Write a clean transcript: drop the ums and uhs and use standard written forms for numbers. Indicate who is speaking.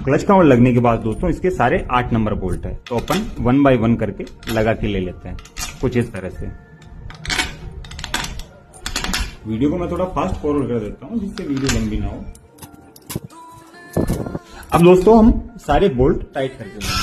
Speaker 1: Clutch cover लगने के बाद दोस्तों इसके सारे 8 नंबर बोल्ट है, तो अपन 1 बाय 1 करके लगा के ले लेते हैं कुछ इस तरह से। वीडियो को मैं थोड़ा फास्ट फॉरवर्ड कर देता हूं जिससे वीडियो लंबी ना हो। अब दोस्तों हम सारे बोल्ट टाइट करके लेंगे।